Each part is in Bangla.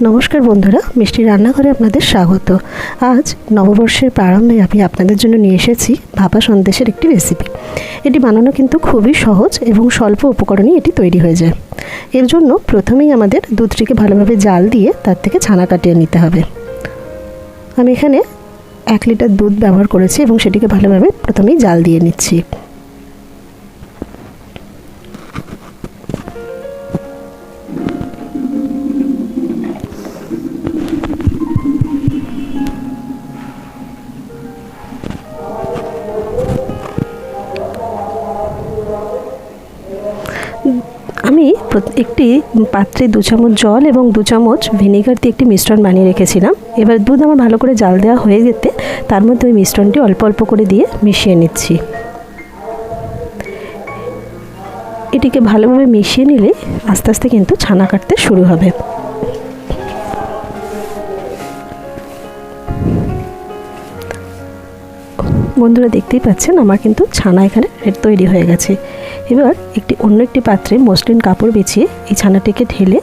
নমস্কার বন্ধুরা, মিষ্টি রান্নাঘরে আপনাদের স্বাগত। আজ নববর্ষের প্রারম্ভে আমি আপনাদের জন্য নিয়ে এসেছি ভাপা সন্দেশের একটি রেসিপি। এটি বানানো কিন্তু খুবই সহজ এবং স্বল্প উপকরণেই এটি তৈরি হয়ে যায়। এর জন্য প্রথমেই আমাদের দুধটিকে ভালোভাবে জাল দিয়ে তার থেকে ছানা কাটিয়ে নিতে হবে। আমি এখানে 1 লিটার দুধ ব্যবহার করেছি এবং সেটিকে ভালোভাবে প্রথমেই জাল দিয়ে নিচ্ছি। আমি একটি পাত্রে 2 চামচ জল এবং 2 চামচ ভিনেগার দিয়ে একটি মিশ্রণ বানিয়ে রেখেছিলাম। এবার দুধ আমার ভালো করে জাল দেওয়া হয়ে যেতে তার মধ্যে ওই মিশ্রণটি অল্প অল্প করে দিয়ে মিশিয়ে নিচ্ছি। এটিকে ভালোভাবে মিশিয়ে নিলে আস্তে আস্তে কিন্তু ছানা কাটতে শুরু হবে। বন্ধুরা দেখতেই পাচ্ছেন আমার কিন্তু ছানা এখানে তৈরি হয়ে গেছে। এবার অন্য একটি পাত্রে মসলিন কাপড় বিছিয়ে এই ছানাটিকে ঢেলে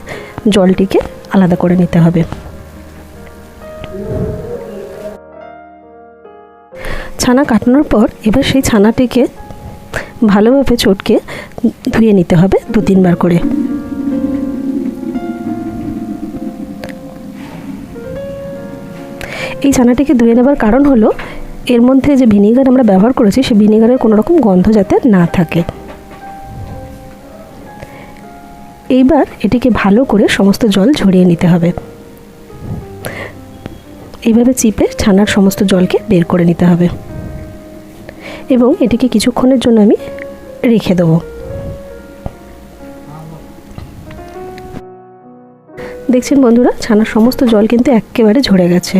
জলটিকে আলাদা করে নিতে হবে। ছানা কাটানোর পর এবার সেই ছানাটিকে ভালোভাবে চটকে ধুয়ে নিতে হবে 2-3 বার করে। এই ছানাটিকে ধুয়ে নেবার কারণ হলো এর মধ্যে যে ভিনেগার আমরা ব্যবহার করেছি সেই ভিনেগারের কোনো রকম গন্ধ যাতে না থাকে। এইবার এটিকে ভালো করে সমস্ত জল ঝরিয়ে নিতে হবে। এইভাবে চিপে ছানার সমস্ত জলকে বের করে নিতে হবে এবং এটিকে কিছুক্ষণের জন্য আমি রেখে দেবো। দেখছেন বন্ধুরা, ছানার সমস্ত জল কিন্তু একেবারে ঝরে গেছে।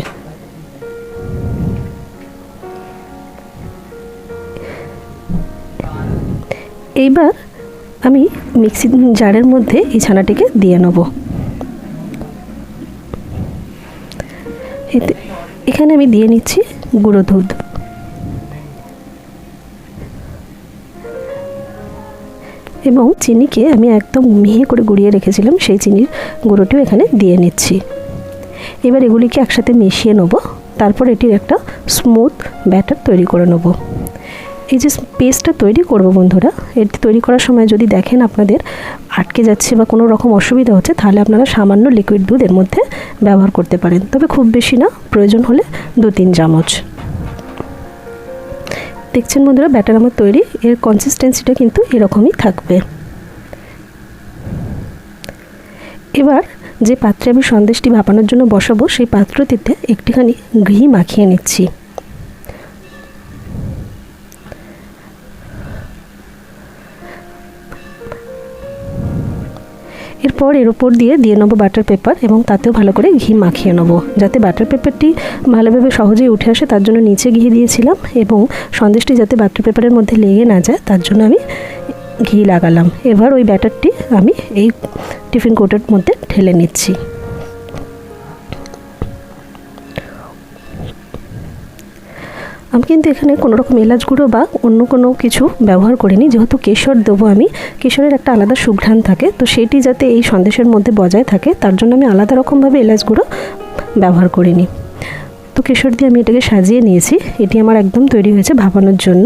এইবার আমি মিক্সি জারের মধ্যে এই ছানাটিকে দিয়ে নেব। এখানে আমি দিয়ে নিচ্ছি গুঁড়ো দুধ এবং চিনিকে আমি একদম মিহি করে গুঁড়িয়ে রেখেছিলাম, সেই চিনির গুঁড়োটিও এখানে দিয়ে নিচ্ছি। এবার এগুলিকে একসাথে মিশিয়ে নেব। তারপর এটির একটা স্মুথ ব্যাটার তৈরি করে নেব। এই যে পেস্টটা তৈরি করব বন্ধুরা, এটি তৈরি করার সময় যদি দেখেন আপনাদের আটকে যাচ্ছে বা কোনো রকম অসুবিধা হচ্ছে, তাহলে আপনারা সামান্য লিকুইড দুধ এর মধ্যে ব্যবহার করতে পারেন, তবে খুব বেশি না, প্রয়োজন হলে 2-3 চামচ। দেখছেন বন্ধুরা, ব্যাটার আমার তৈরি। এর কনসিস্টেন্সিটা কিন্তু এরকমই থাকবে। এবার যে পাত্রে আমি সন্দেশটি ভাপানোর জন্য বসাবো সেই পাত্রটিতে একটুখানি ঘি মাখিয়ে নিচ্ছি। এরপর এর উপর দিয়ে নেবো বাটার পেপার এবং তাতেও ভালো করে ঘি মাখিয়ে নেবো, যাতে বাটার পেপারটি ভালোভাবে সহজেই উঠে আসে তার জন্য নিচে ঘি দিয়েছিলাম এবং সন্দেশটি যাতে বাটার পেপারের মধ্যে লেগে না যায় তার জন্য আমি ঘি লাগালাম। এবার ওই ব্যাটারটি আমি এই টিফিন কৌটোর মধ্যে ঢেলে নিচ্ছি। আমি কিন্তু এখানে কোনো রকম এলাচ গুঁড়ো বা অন্য কোনো কিছু ব্যবহার করিনি, যেহেতু কেশর দেবো আমি। কেশরের একটা আলাদা সুঘ্রাণ থাকে, তো সেটি যাতে এই সন্দেশের মধ্যে বজায় থাকে তার জন্য আমি আলাদা রকমভাবে এলাচ গুঁড়ো ব্যবহার করিনি। তো কেশর দিয়ে আমি এটাকে সাজিয়ে নিয়েছি। এটি আমার একদম তৈরি হয়েছে ভাপানোর জন্য।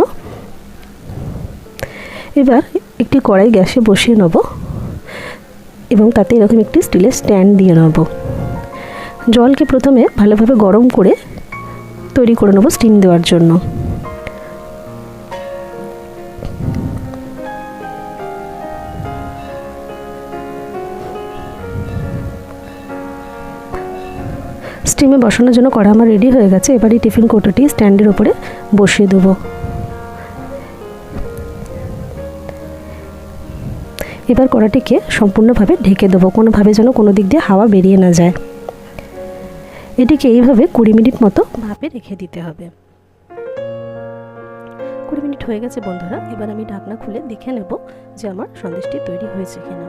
এবার একটি কড়াই গ্যাসে বসিয়ে নেব এবং তাতে এরকম একটি স্টিলের স্ট্যান্ড দিয়ে নেব। জলকে প্রথমে ভালোভাবে গরম করে তৈরি করে নেব স্টিম দেওয়ার জন্য। স্টিমে বসানোর জন্য কড়া আমার রেডি হয়ে গেছে। এবার এই টিফিন কৌটোটি স্ট্যান্ডের উপরে বসিয়ে দেবো। এবার কড়াটিকে সম্পূর্ণভাবে ঢেকে দেবো, কোনোভাবে যেন কোনো দিক দিয়ে হাওয়া বেরিয়ে না যায়। এটিকে এইভাবে 20 মিনিট মতো ভাপে রেখে দিতে হবে। 20 মিনিট হয়ে গেছে বন্ধুরা। এবার আমি ঢাকনা খুলে দেখে নেব যে আমার সন্দেশটি তৈরি হয়েছে কিনা।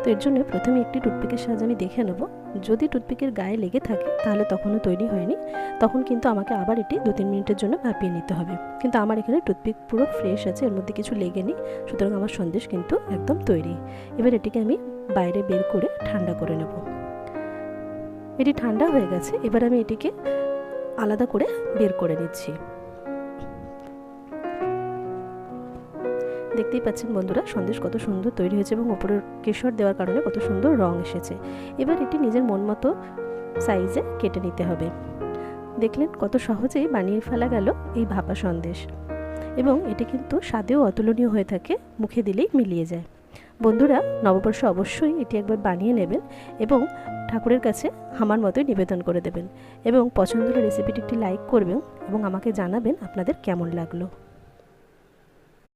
তো এর জন্য প্রথমে একটি টুথপিকের সাহায্যে আমি দেখে নেব। যদি টুথপিকের গায়ে লেগে থাকে তাহলে তখনও তৈরি হয়নি, তখন কিন্তু আমাকে আবার এটি 2-3 মিনিটের জন্য ভাপিয়ে নিতে হবে। কিন্তু আমার এখানে টুথপিক পুরো ফ্রেশ আছে, এর মধ্যে কিছু লেগেনি, সুতরাং আমার সন্দেশ কিন্তু একদম তৈরি। এবার এটিকে আমি বাইরে বের করে ঠান্ডা করে নেব। এটি ঠান্ডা হয়ে গেছে। এবার আমি এটিকে আলাদা করে বের করে নিচ্ছি। দেখতেই পাচ্ছেন বন্ধুরা, সন্দেশ কত সুন্দর তৈরি হয়েছে এবং ওপরের কেশর দেওয়ার কারণে কত সুন্দর রং এসেছে। এবার এটি নিজের মন মতো সাইজে কেটে নিতে হবে। দেখলেন কত সহজেই বানিয়ে ফেলা গেল এই ভাপা সন্দেশ, এবং এটি কিন্তু স্বাদেও অতুলনীয় হয়ে থাকে, মুখে দিলেই মিলিয়ে যায়। বন্ধুরা, নববর্ষে অবশ্যই এটি একবার বানিয়ে নেবেন এবং ঠাকুরের কাছে আমার মতোই নিবেদন করে দেবেন, এবং পছন্দের রেসিপিটি একটি লাইক করবেন এবং আমাকে জানাবেন আপনাদের কেমন লাগলো।